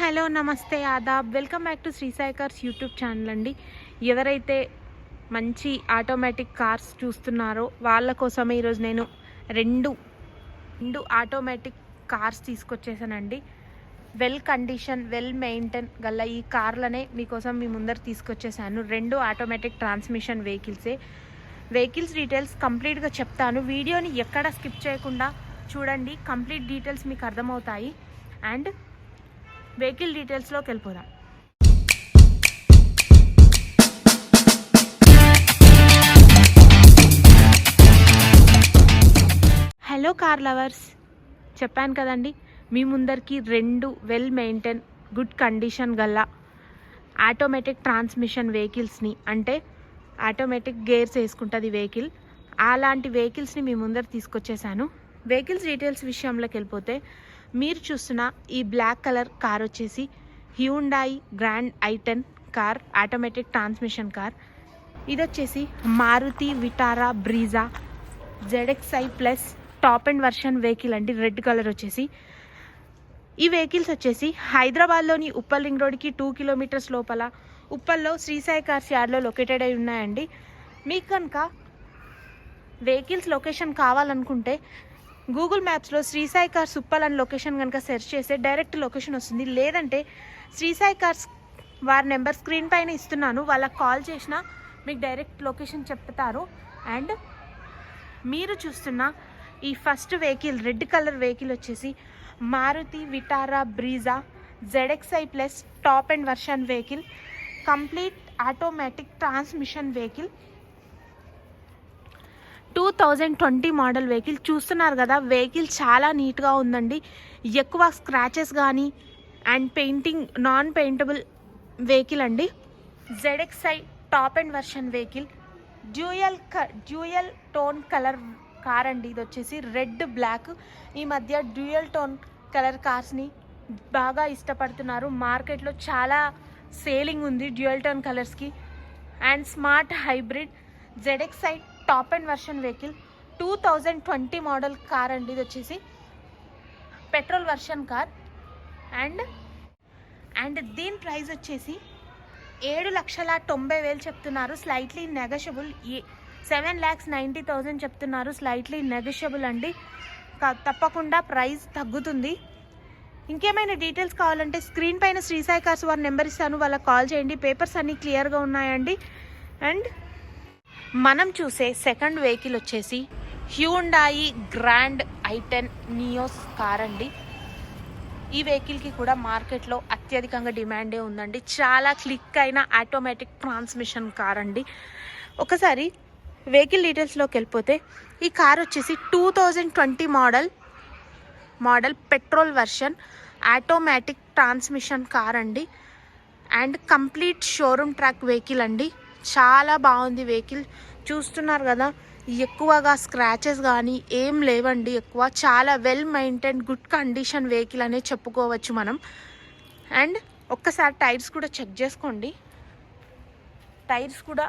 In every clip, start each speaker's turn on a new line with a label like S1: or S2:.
S1: Hello నమస్తే ఆదాబ్ welcome back to Sri Sai cars YouTube channel అండి. ఎవరైతే మంచి ఆటోమేటిక్ కార్స్ చూస్తున్నారో వాళ్ళ కోసమే ఈరోజు నేను రెండు ఆటోమేటిక్ కార్స్ తీసుకొచ్చేసానండి. వెల్ కండిషన్ వెల్ మెయింటైన్ గల ఈ కార్లనే మీకోసం మీ ముందర తీసుకొచ్చేసాను. రెండు ఆటోమేటిక్ ట్రాన్స్మిషన్ వెహికల్స్ డీటెయిల్స్ కంప్లీట్గా చెప్తాను. వీడియోని ఎక్కడ స్కిప్ చేయకుండా చూడండి, కంప్లీట్ డీటెయిల్స్ మీకు అర్థమవుతాయి. అండ్ వెహికల్ డీటెయిల్స్లోకి వెళ్ళిపోదాం. హలో కార్ లవర్స్, చెప్పాను కదండి మీ ముందరికి రెండు వెల్ మెయింటైన్ గుడ్ కండిషన్ గల ఆటోమేటిక్ ట్రాన్స్మిషన్ వెహికల్స్ని, అంటే ఆటోమేటిక్ గేర్స్ వేసుకుంటుంది వెహికల్, అలాంటి వెహికల్స్ని మీ ముందర తీసుకొచ్చేసాను. వెహికల్స్ డీటెయిల్స్ విషయంలోకి వెళ్ళిపోతే, మీరు చూస్తున్న ఈ బ్లాక్ కలర్ కార్ వచ్చేసి Hyundai Grand i10 car, automatic transmission car. ఇది వచ్చేసి Maruti Vitara Brezza ZXi plus top end version vehicle అండి. రెడ్ కలర్ వచ్చేసి ఈ వెహికల్స్ వచ్చేసి హైదరాబాద్లోని ఉప్పల్ రింగ్ రోడ్కి 2 కిలోమీటర్స్ లోపల ఉప్పల్లో శ్రీ సాయి కార్స్ యార్డ్లో లొకేటెడ్ అయి ఉన్నాయండి. మీకు కనుక వెహికల్స్ లొకేషన్ కావాలనుకుంటే గూగుల్ మ్యాప్స్లో శ్రీ సాయి కార్స్ ఉప్పల్ అని లొకేషన్ కనుక సెర్చ్ చేస్తే డైరెక్ట్ లొకేషన్ వస్తుంది. లేదంటే శ్రీ సాయి కార్స్ వారి నెంబర్ స్క్రీన్ పైన ఇస్తున్నాను, వాళ్ళకి కాల్ చేసినా మీకు డైరెక్ట్ లొకేషన్ చెప్తారు. అండ్ మీరు చూస్తున్న ఈ first vehicle red colour vehicle వచ్చేసి Maruti Vitara Brezza ZXi plus top end version vehicle, complete automatic transmission vehicle, 2020 model vehicle. చూస్తున్నారు కదా, వెహికల్ చాలా నీట్గా ఉందండి. ఎక్కువ స్క్రాచెస్ కానీ and painting non paintable vehicle అండి. ZXi top end version vehicle, dual tone colour car అండి. ఇది వచ్చేసి రెడ్ బ్లాక్. ఈ మధ్య డ్యూయల్ టోన్ కలర్ కార్స్ని బాగా ఇష్టపడుతున్నారు, మార్కెట్లో చాలా సేలింగ్ ఉంది డ్యూయల్ టోన్ కలర్స్కి. And smart hybrid ZXi top end version vehicle, 2020 model car అండి. ఇది వచ్చేసి పెట్రోల్ వర్షన్ కార్. అండ్ దీని ప్రైస్ వచ్చేసి 7,90,000 చెప్తున్నారు, స్లైట్లీ నెగోషియబుల్. 7,90,000 చెప్తున్నారు, స్లైట్లీ నెగోషియబుల్ అండి. తప్పకుండా ప్రైస్ తగ్గుతుంది. ఇంకేమైనా డీటెయిల్స్ కావాలంటే స్క్రీన్ పైన శ్రీ సాయి కార్స్ వారి నెంబర్ ఇస్తాను, వాళ్ళకి కాల్ చేయండి. పేపర్స్ అన్నీ క్లియర్గా ఉన్నాయండి. అండ్ మనం చూసే సెకండ్ వెహికల్ వచ్చేసి Hyundai Grand i10 Nios car అండి. ఈ వెహికల్కి కూడా మార్కెట్లో అత్యధికంగా డిమాండే ఉందండి. చాలా క్లిక్ అయిన ఆటోమేటిక్ ట్రాన్స్మిషన్ కార్ అండి. ఒకసారి వెహికల్ డీటెయిల్స్లోకి వెళ్ళిపోతే, ఈ కార్ వచ్చేసి 2020 model petrol version automatic transmission car అండి. And complete showroom track vehicle అండి. చాలా బాగుంది వెహికల్. చూస్తున్నారు కదా, ఎక్కువగా స్క్రాచెస్ కానీ ఏం లేవండి. ఎక్కువ చాలా well maintain good condition vehicle అనే చెప్పుకోవచ్చు మనం. అండ్ ఒక్కసారి టైర్స్ కూడా చెక్ చేసుకోండి. టైర్స్ కూడా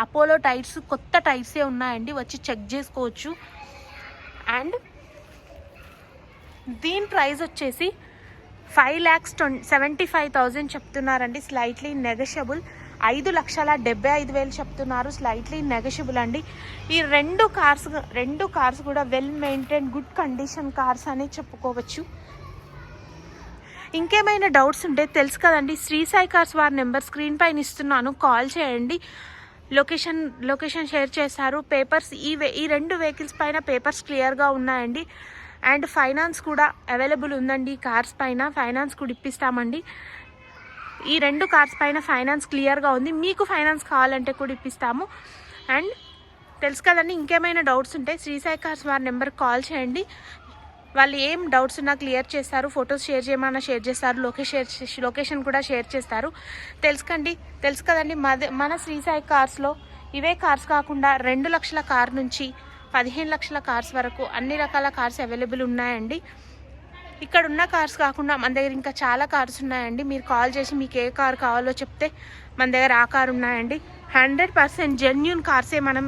S1: అపోలో టైర్స్, కొత్త టైర్సే ఉన్నాయండి, వచ్చి చెక్ చేసుకోవచ్చు. అండ్ దీని ప్రైస్ వచ్చేసి 5,75,000 చెప్తున్నారండి, స్లైట్లీ నెగోషియబుల్. 5,75,000 చెప్తున్నారు, స్లైట్లీ నెగోషియబుల్ అండి. ఈ రెండు కార్స్ కూడా well maintain good condition cars అని చెప్పుకోవచ్చు. ఇంకేమైనా డౌట్స్ ఉంటే తెలుసు కదండి, శ్రీ సాయి కార్స్ వారి నెంబర్ స్క్రీన్ పైన ఇస్తున్నాను, కాల్ చేయండి. లొకేషన్ షేర్ చేస్తారు. పేపర్స్ ఈ రెండు వెహికల్స్ పైన పేపర్స్ క్లియర్గా ఉన్నాయండి. అండ్ ఫైనాన్స్ కూడా అవైలబుల్ ఉందండి. ఈ కార్స్ పైన ఫైనాన్స్ కూడా ఇప్పిస్తామండి. ఈ రెండు కార్స్ పైన ఫైనాన్స్ క్లియర్గా ఉంది, మీకు ఫైనాన్స్ కావాలంటే కూడా ఇప్పిస్తాము. అండ్ తెలుసు కదండి, ఇంకేమైనా డౌట్స్ ఉంటే శ్రీ సాయి కార్స్ వారి నెంబర్కి కాల్ చేయండి. వాళ్ళు ఏం డౌట్స్ ఉన్నా క్లియర్ చేస్తారు. ఫొటోస్ షేర్ చేయమన్నా షేర్ చేస్తారు, లొకేషన్ కూడా షేర్ చేస్తారు. తెలుసు కదండి, మన శ్రీ సాయి కార్స్లో ఇవే కార్స్ కాకుండా 2 లక్షల కార్ నుంచి 15 లక్షల కార్స్ వరకు అన్ని రకాల కార్స్ అవైలబుల్ ఉన్నాయండి. ఇక్కడ ఉన్న కార్స్ కాకుండా మన దగ్గర ఇంకా చాలా కార్స్ ఉన్నాయండి. మీరు కాల్ చేసి మీకు ఏ కార్ కావాలో చెప్తే మన దగ్గర ఆ కార్ ఉన్నాయండి. 100% జెన్యూన్ కార్సే మనం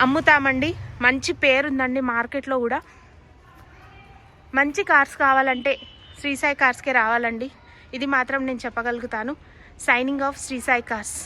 S1: అమ్ముతామండి. మంచి పేరు ఉందండి మార్కెట్లో కూడా. మంచి కార్స్ కావాలంటే శ్రీ సాయి కార్స్కే రావాలండి. ఇది మాత్రం నేను చెప్పగలుగుతాను. Signing off Shri Sai cars.